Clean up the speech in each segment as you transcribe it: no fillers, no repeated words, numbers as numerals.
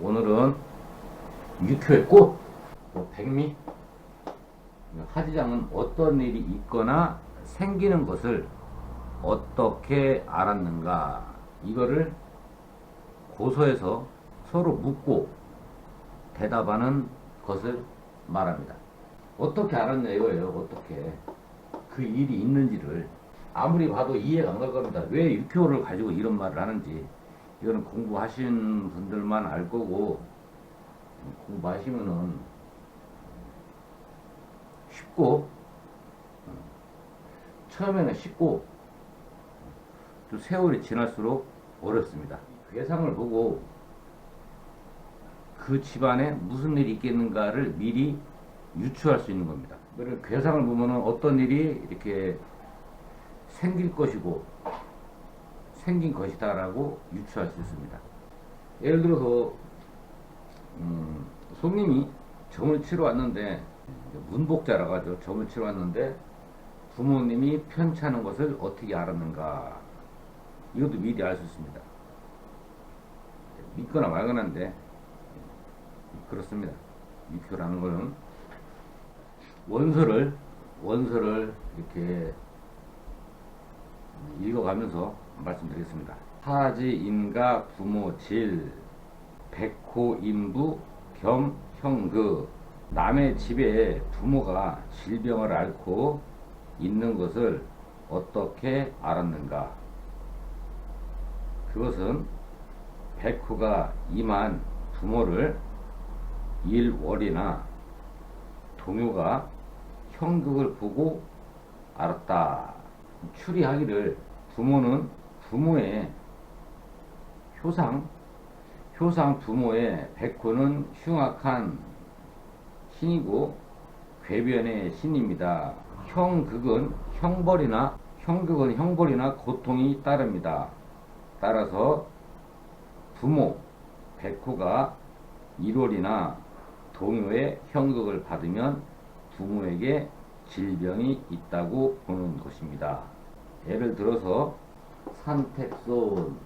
오늘은 육효의 꽃, 백미, 하지장은 어떤 일이 있거나 생기는 것을 어떻게 알았는가, 이거를 고서에서 서로 묻고 대답하는 것을 말합니다. 어떻게 알았냐 이거예요. 어떻게 그 일이 있는지를 아무리 봐도 이해가 안 갈 겁니다. 왜 육효를 가지고 이런 말을 하는지. 이거는 공부하신 분들만 알 거고, 공부하시면은 쉽고, 처음에는 쉽고 또 세월이 지날수록 어렵습니다. 괴상을 보고 그 집안에 무슨 일이 있겠는가를 미리 유추할 수 있는 겁니다. 그래서 괴상을 보면은 어떤 일이 이렇게 생길 것이고 생긴 것이다라고 유추할 수 있습니다. 예를 들어서 손님이 점을 치러 왔는데, 문복자라고 하죠. 점을 치러 왔는데 부모님이 편찮은 것을 어떻게 알았는가, 이것도 미리 알 수 있습니다. 믿거나 말거나인데 그렇습니다. 육효라는 것은 원서를 이렇게 읽어가면서 말씀드리겠습니다. 타지, 인가, 부모, 질, 백호, 인부, 겸, 형그. 남의 집에 부모가 질병을 앓고 있는 것을 어떻게 알았는가? 그것은 백호가 임한 부모를 일월이나 동요가 형극을 보고 알았다. 추리하기를 부모는 부모의 효상 부모의 백호는 흉악한 신이고 궤변의 신입니다. 형극은 형벌이나 고통이 따릅니다. 따라서 부모 백호가 일월이나 동요의 형극을 받으면 부모에게 질병이 있다고 보는 것입니다. 예를 들어서 산택손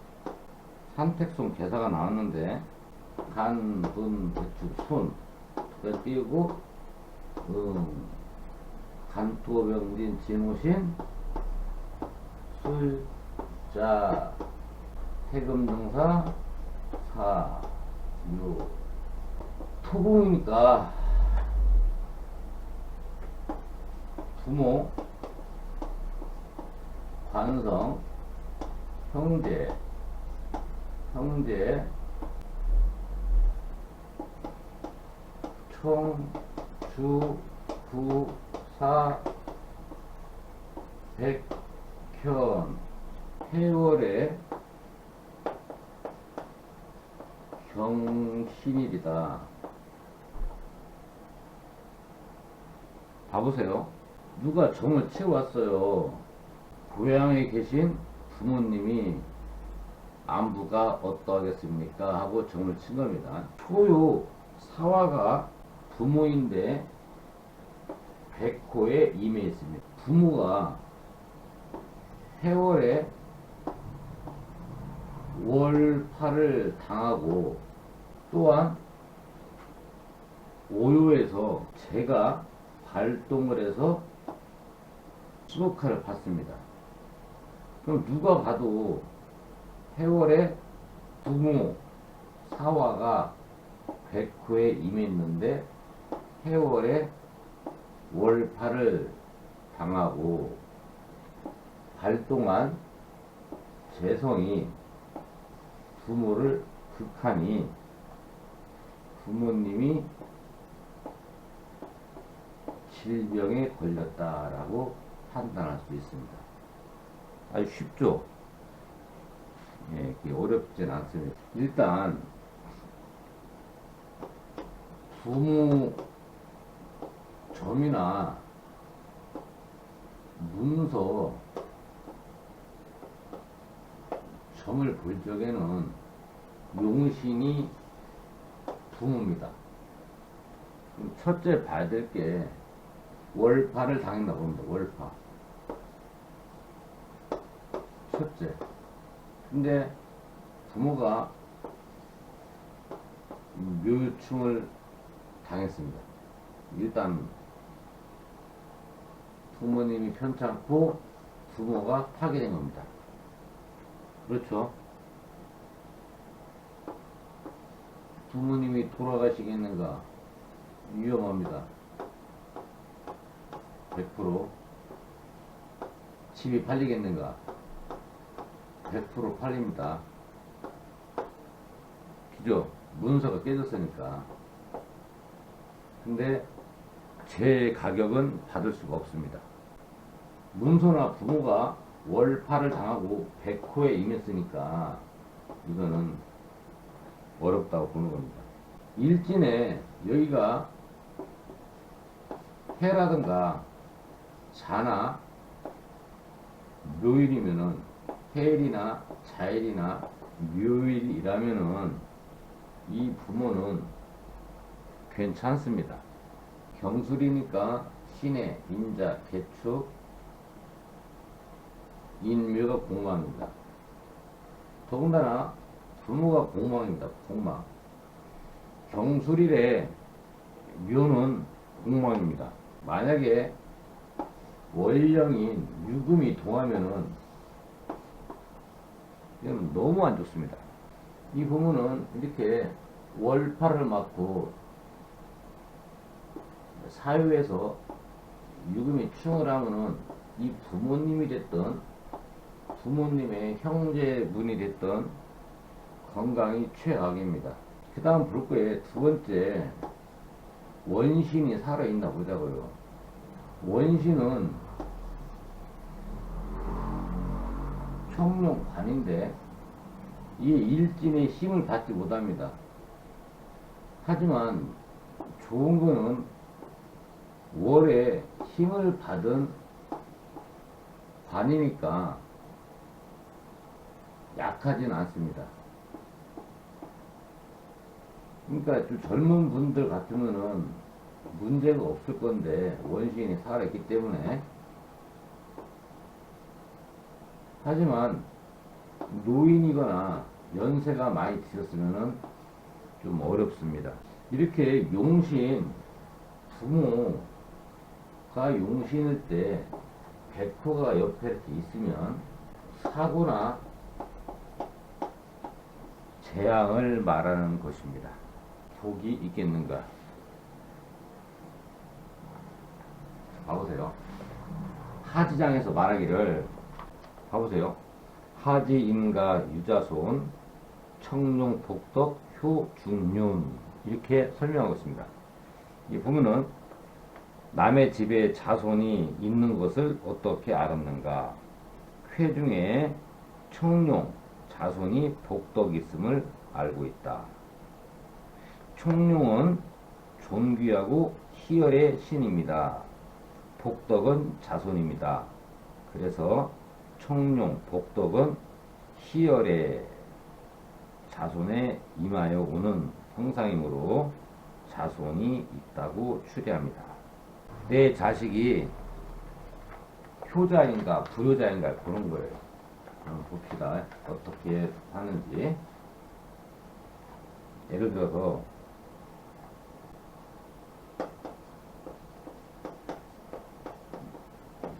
개사가 나왔는데 간, 분, 배축, 손 그걸 띄우고 간투어병진 진호신 술자 태금등사 사유 토공이니까 부모, 관성, 형제, 총, 주, 부, 사, 백현, 해월의 경신일이다. 봐보세요. 누가 점을 치러 왔어요. 고향에 계신 부모님이 안부가 어떠하겠습니까 하고 점을 친 겁니다. 초요 사화가 부모인데 백호에 임해 있습니다. 부모가 해월에 월파를 당하고 또한 오요에서 제가 발동을 해서 수복화를 받습니다. 그럼 누가 봐도 해월에 부모 사화가 백호에 임해 있는데 해월에 월파를 당하고 발동한 재성이 부모를 극하니 부모님이 질병에 걸렸다라고 판단할 수 있습니다. 아주 쉽죠? 예, 어렵진 않습니다. 일단 부모 점이나 문서 점을 볼 적에는 용신이 부모입니다. 첫째 봐야 될 게 월파를 당했나 봅니다. 월파. 첫째. 근데 부모가 묘충을 당했습니다. 일단 부모님이 편찮고 부모가 파괴된 겁니다. 그렇죠? 부모님이 돌아가시겠는가? 위험합니다. 100%. 집이 팔리겠는가? 100% 팔립니다. 그죠? 문서가 깨졌으니까. 근데 제 가격은 받을 수가 없습니다. 문서나 부모가 월파를 당하고 백호에 임했으니까 이거는 어렵다고 보는 겁니다. 일진에 여기가 해라든가 자나 묘일이면은 해일이나 자일이나 묘일이라면은 이 부모는 괜찮습니다. 경술이니까 신의 인자, 개축, 인묘가 공망입니다. 더군다나 부모가 공망입니다. 공망. 경술일에 묘는 공망입니다. 만약에 월령인 유금이 동하면은 이건 너무 안 좋습니다. 이 부모는 이렇게 월파를 맞고 사유에서 유금이 충을 하면은 이 부모님이 됐던 부모님의 형제분이 됐던 건강이 최악입니다. 그 다음 볼 거에 두 번째 원신이 살아있나 보자고요. 원신은 청룡관인데 이 일진의 힘을 받지 못합니다. 하지만 좋은 거는 월에 힘을 받은 관이니까 약하진 않습니다. 그러니까 좀 젊은 분들 같으면은 문제가 없을 건데 원신이 살아있기 때문에. 하지만 노인이거나 연세가 많이 드셨으면은 좀 어렵습니다. 이렇게 용신 부모가 용신일 때 백호가 옆에 이렇게 있으면 사고나 재앙을 말하는 것입니다. 복이 있겠는가? 봐보세요. 하지장에서 말하기를 봐보세요. 하지, 임가, 유자손, 청룡, 복덕, 효, 중륜 이렇게 설명하고 있습니다. 이 보면은 남의 집에 자손이 있는 것을 어떻게 알았는가? 쾌 중에 청룡, 자손이 복덕 있음을 알고 있다. 청룡은 존귀하고 희열의 신입니다. 복덕은 자손입니다. 그래서 청룡, 복덕은 희열의 자손에 임하여 오는 형상이므로 자손이 있다고 추리합니다. 내 자식이 효자인가 불효자인가 보는 거예요. 한번 봅시다. 어떻게 하는지. 예를 들어서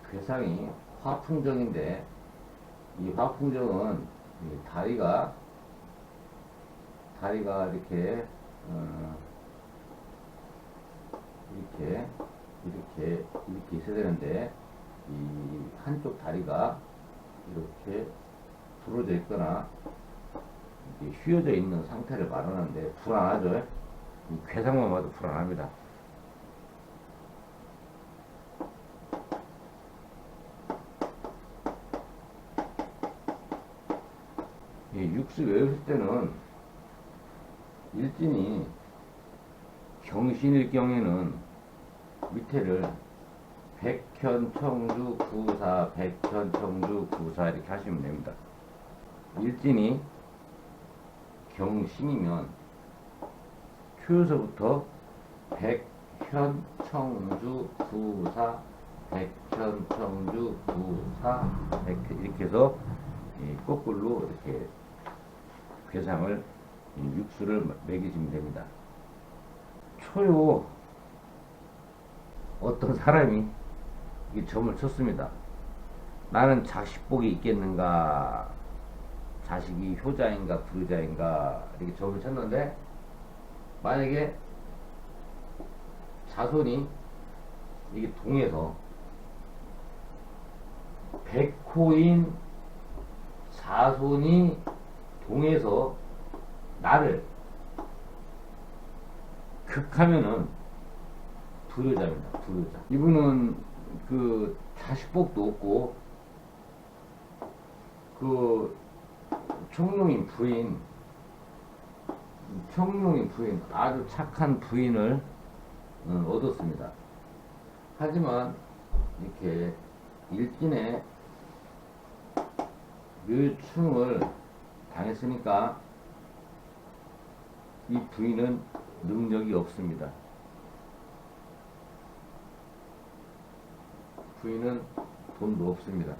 괴상이 화풍정인데 이 화풍정은 이 다리가 이렇게 이렇게 있어야 되는데 이 한쪽 다리가 이렇게 부러져 있거나 이렇게 휘어져 있는 상태를 말하는데 불안하죠. 이 괴상만 봐도 불안합니다. 이 육수 외웠을 때는 일진이 경신일 경에는 밑에를 백현청주 구사 백현청주 구사 이렇게 하시면 됩니다. 일진이 경신이면 큐에서부터 백현청주 구사 백현청주 구사 이렇게 해서 거꾸로 이렇게 괴상을 육수를 먹이시면 됩니다. 초요, 어떤 사람이 이 점을 쳤습니다. 나는 자식복이 있겠는가, 자식이 효자인가 불효자인가, 이렇게 점을 쳤는데, 만약에 자손이 이게 동해서 백호인 자손이 동해서 나를 극하면은 불효자입니다. 불효자. 이분은 그 자식복도 없고 그 청룡인 부인, 아주 착한 부인을 얻었습니다. 하지만 이렇게 일진에 묘충을 당했으니까 이 부인은 능력이 없습니다. 부인은 돈도 없습니다.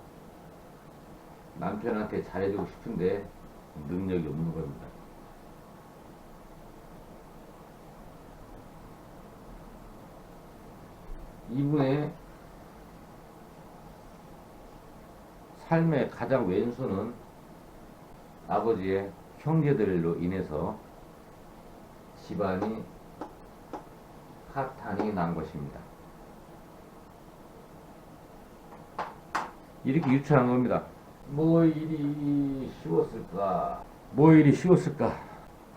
남편한테 잘해주고 싶은데 능력이 없는 겁니다. 이분의 삶의 가장 왼수는 아버지의 형제들로 인해서 집안이 파탄이 난 것입니다. 이렇게 유추한 겁니다. 뭐 일이 쉬웠을까?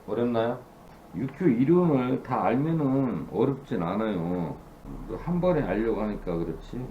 어렵나요? 육교 이론을 다 알면은 어렵진 않아요. 한 번에 알려고 하니까 그렇지.